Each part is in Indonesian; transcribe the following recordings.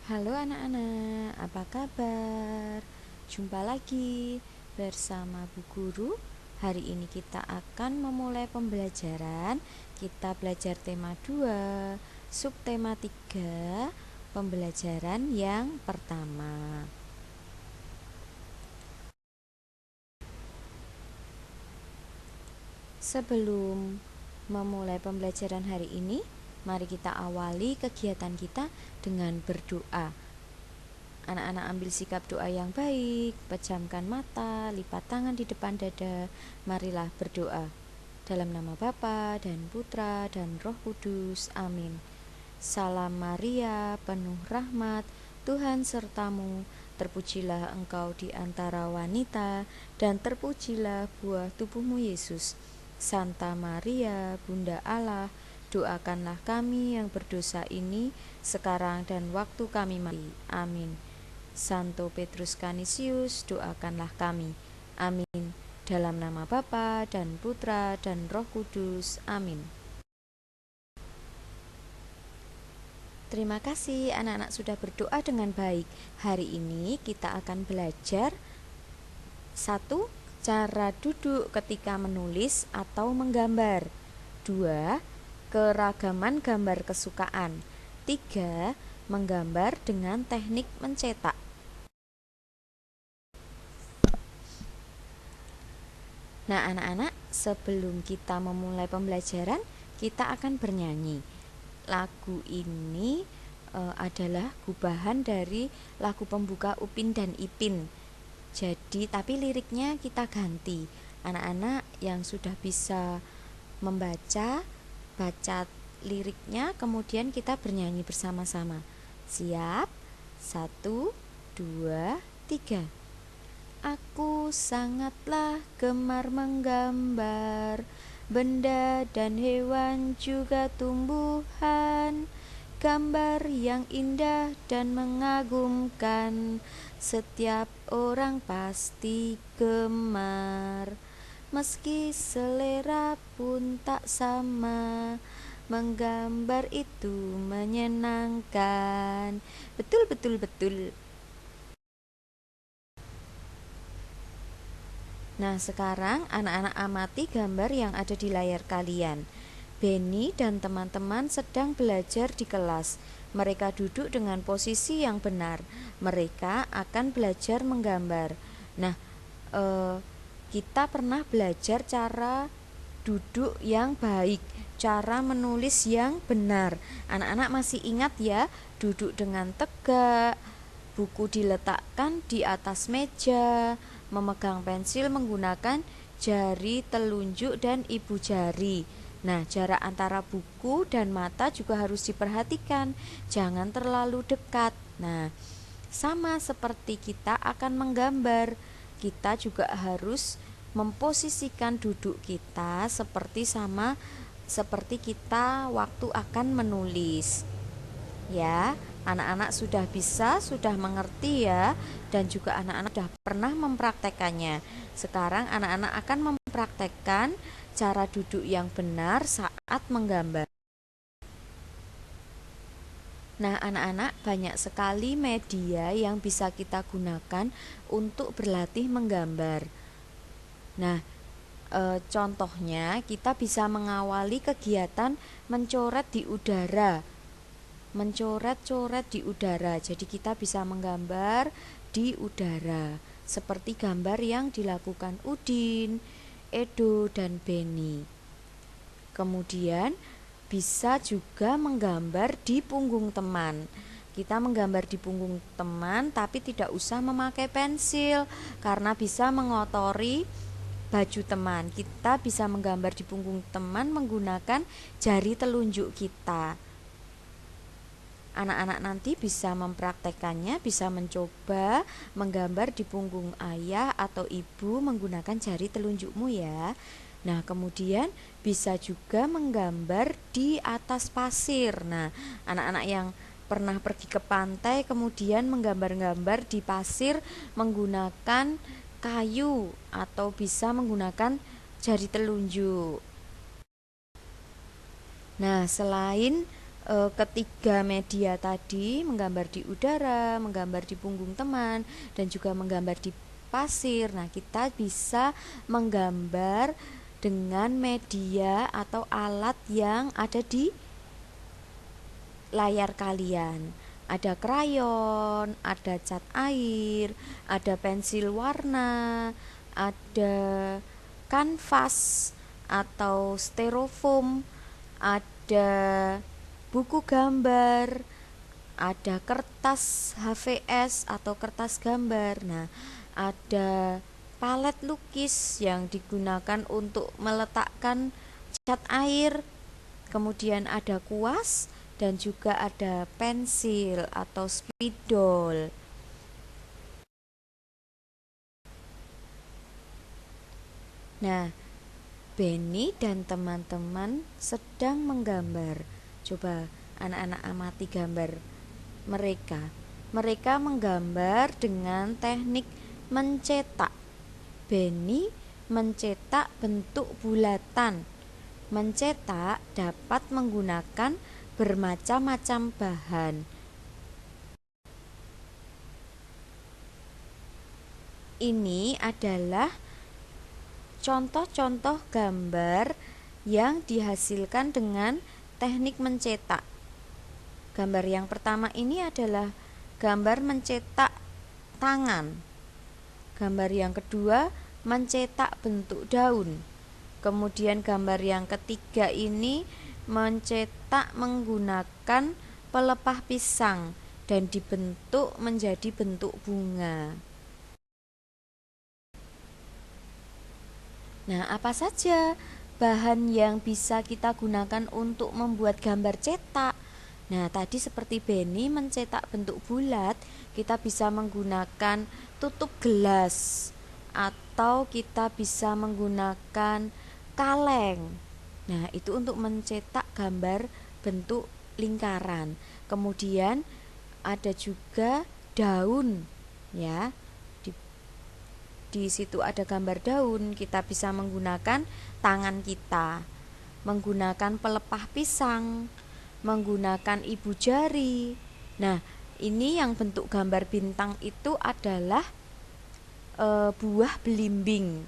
Halo anak-anak, apa kabar? Jumpa lagi bersama Bu Guru. Hari ini kita akan memulai pembelajaran. Kita belajar tema 2, subtema 3, pembelajaran yang pertama. Sebelum memulai pembelajaran hari ini, mari kita awali kegiatan kita dengan berdoa. Anak-anak ambil sikap doa yang baik, pejamkan mata, lipat tangan di depan dada. Marilah berdoa. Dalam nama Bapa dan Putra dan Roh Kudus. Amin. Salam Maria, penuh rahmat, Tuhan sertamu. Terpujilah engkau di antara wanita, dan terpujilah buah tubuhmu Yesus. Santa Maria, Bunda Allah, doakanlah kami yang berdosa ini, sekarang dan waktu kami mati. Amin. Santo Petrus Canisius, doakanlah kami. Amin. Dalam nama Bapa dan Putra dan Roh Kudus. Amin. Terima kasih anak-anak sudah berdoa dengan baik. Hari ini kita akan belajar 1. Cara duduk ketika menulis atau menggambar. 2. Keragaman gambar kesukaan. 3. Menggambar dengan teknik mencetak. Nah anak-anak, sebelum kita memulai pembelajaran, kita akan bernyanyi. Lagu ini adalah gubahan dari lagu pembuka Upin dan Ipin. Jadi tapi liriknya kita ganti. Anak-anak yang sudah bisa membaca, baca liriknya, kemudian kita bernyanyi bersama-sama. Siap? 1, 2, 3. Aku sangatlah gemar menggambar benda dan hewan juga tumbuhan, gambar yang indah dan mengagumkan, setiap orang pasti gemar. Meski selera pun tak sama, menggambar itu menyenangkan. Betul, betul, betul. Nah, sekarang anak-anak amati gambar yang ada di layar kalian. Benny dan teman-teman sedang belajar di kelas. Mereka duduk dengan posisi yang benar. Mereka akan belajar menggambar. Nah, kita pernah belajar cara duduk yang baik, cara menulis yang benar. Anak-anak masih ingat ya, duduk dengan tegak, buku diletakkan di atas meja, memegang pensil menggunakan jari telunjuk dan ibu jari. Nah, jarak antara buku dan mata juga harus diperhatikan, jangan terlalu dekat. Nah, sama seperti kita akan menggambar, kita juga harus memposisikan duduk kita seperti kita waktu akan menulis. Ya, anak-anak sudah mengerti ya, dan juga anak-anak sudah pernah mempraktekannya. Sekarang anak-anak akan mempraktekkan cara duduk yang benar saat menggambar. Nah, anak-anak, banyak sekali media yang bisa kita gunakan untuk berlatih menggambar. Nah, contohnya kita bisa mengawali kegiatan mencoret di udara. Mencoret-coret di udara. Jadi kita bisa menggambar di udara, seperti gambar yang dilakukan Udin, Edo, dan Benny. Kemudian bisa juga menggambar di punggung teman. Kita menggambar di punggung teman tapi tidak usah memakai pensil karena bisa mengotori baju teman. Kita bisa menggambar di punggung teman menggunakan jari telunjuk kita. Anak-anak nanti bisa mempraktekannya, bisa mencoba menggambar di punggung ayah atau ibu menggunakan jari telunjukmu ya. Nah, kemudian bisa juga menggambar di atas pasir. Nah, anak-anak yang pernah pergi ke pantai kemudian menggambar-gambar di pasir menggunakan kayu atau bisa menggunakan jari telunjuk. Nah, selain ketiga media tadi, menggambar di udara, menggambar di punggung teman, dan juga menggambar di pasir. Nah, kita bisa menggambar dengan media atau alat yang ada di layar kalian. Ada krayon, ada cat air, ada pensil warna, ada kanvas atau styrofoam, ada buku gambar, ada kertas HVS atau kertas gambar. Nah, ada palet lukis yang digunakan untuk meletakkan cat air, kemudian ada kuas dan juga ada pensil atau spidol. Nah, Benny dan teman-teman sedang menggambar. Coba anak-anak amati gambar mereka. Mereka menggambar dengan teknik mencetak. Benny mencetak bentuk bulatan. Mencetak dapat menggunakan bermacam-macam bahan. Ini adalah contoh-contoh gambar yang dihasilkan dengan teknik mencetak. Gambar yang pertama ini adalah gambar mencetak tangan. Gambar yang kedua mencetak bentuk daun. Kemudian gambar yang ketiga ini mencetak menggunakan pelepah pisang dan dibentuk menjadi bentuk bunga. Nah, apa saja bahan yang bisa kita gunakan untuk membuat gambar cetak? Nah, tadi seperti Benny mencetak bentuk bulat, kita bisa menggunakan tutup gelas atau kita bisa menggunakan kaleng. Nah, itu untuk mencetak gambar bentuk lingkaran. Kemudian ada juga daun, ya. Di situ ada gambar daun, kita bisa menggunakan tangan kita, menggunakan pelepah pisang, menggunakan ibu jari. Nah, ini yang bentuk gambar bintang itu adalah buah belimbing.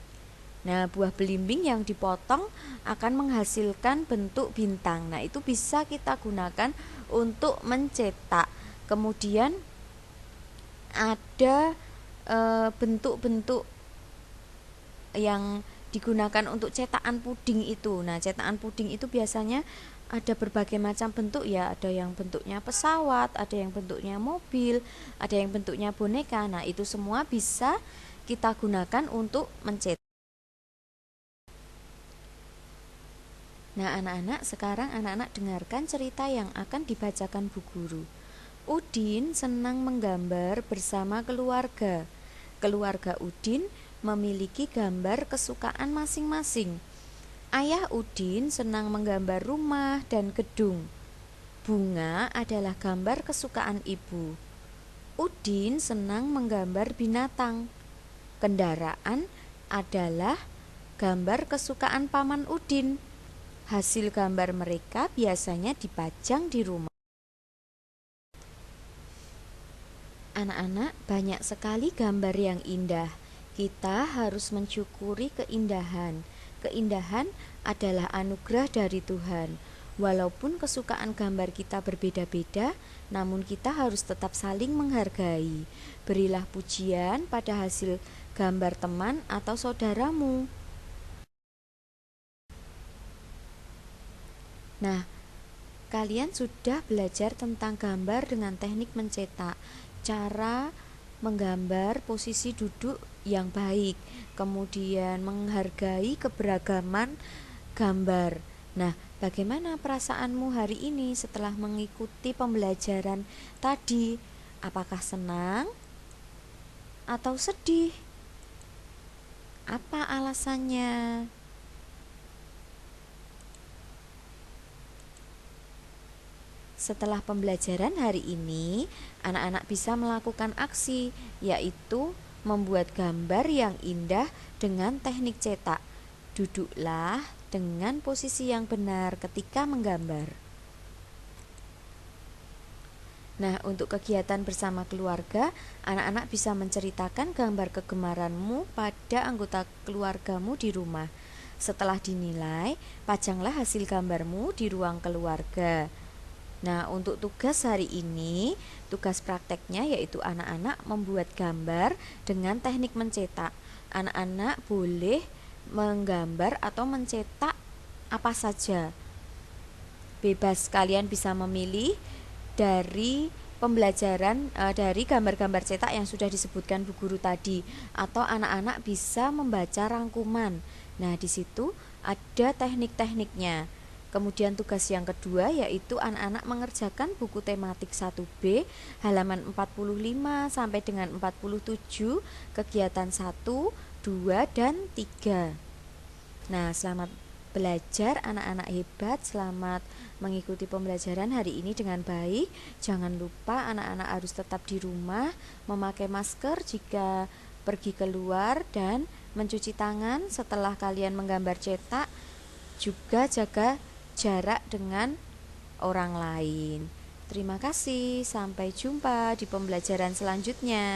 Nah, buah belimbing yang dipotong akan menghasilkan bentuk bintang. Nah, itu bisa kita gunakan untuk mencetak. Kemudian ada bentuk-bentuk yang digunakan untuk cetakan puding itu. Nah, cetakan puding itu biasanya ada berbagai macam bentuk, ya. Ada yang bentuknya pesawat, ada yang bentuknya mobil, ada yang bentuknya boneka. Nah, itu semua bisa kita gunakan untuk mencetak. Nah, anak-anak, sekarang anak-anak dengarkan cerita yang akan dibacakan Bu Guru. Udin senang menggambar bersama keluarga. Keluarga Udin memiliki gambar kesukaan masing-masing. Ayah Udin senang menggambar rumah dan gedung. Bunga adalah gambar kesukaan ibu. Udin senang menggambar binatang. Kendaraan adalah gambar kesukaan paman Udin. Hasil gambar mereka biasanya dipajang di rumah. Anak-anak, banyak sekali gambar yang indah. Kita harus mensyukuri keindahan. Keindahan adalah anugerah dari Tuhan. Walaupun kesukaan gambar kita berbeda-beda, namun kita harus tetap saling menghargai. Berilah pujian pada hasil gambar teman atau saudaramu. Nah, kalian sudah belajar tentang gambar dengan teknik mencetak. Cara menggambar posisi duduk yang baik, kemudian menghargai keberagaman gambar. Nah, bagaimana perasaanmu hari ini setelah mengikuti pembelajaran tadi? Apakah senang atau sedih? Apa alasannya? Setelah pembelajaran hari ini, anak-anak bisa melakukan aksi, yaitu membuat gambar yang indah dengan teknik cetak. Duduklah dengan posisi yang benar ketika menggambar. Nah, untuk kegiatan bersama keluarga, anak-anak bisa menceritakan gambar kegemaranmu pada anggota keluargamu di rumah. Setelah dinilai, pajanglah hasil gambarmu di ruang keluarga. Nah, untuk tugas hari ini, tugas prakteknya yaitu anak-anak membuat gambar dengan teknik mencetak. Anak-anak boleh menggambar atau mencetak apa saja. Bebas, kalian bisa memilih dari pembelajaran dari gambar-gambar cetak yang sudah disebutkan Bu Guru tadi, atau anak-anak bisa membaca rangkuman. Nah, di situ ada teknik-tekniknya. Kemudian tugas yang kedua yaitu anak-anak mengerjakan buku tematik 1B halaman 45 sampai dengan 47, kegiatan 1, 2, dan 3. Nah, selamat belajar anak-anak hebat, selamat mengikuti pembelajaran hari ini dengan baik. Jangan lupa anak-anak harus tetap di rumah, memakai masker jika pergi keluar, dan mencuci tangan setelah kalian menggambar cetak. Juga jaga jarak dengan orang lain. Terima kasih, sampai jumpa di pembelajaran selanjutnya.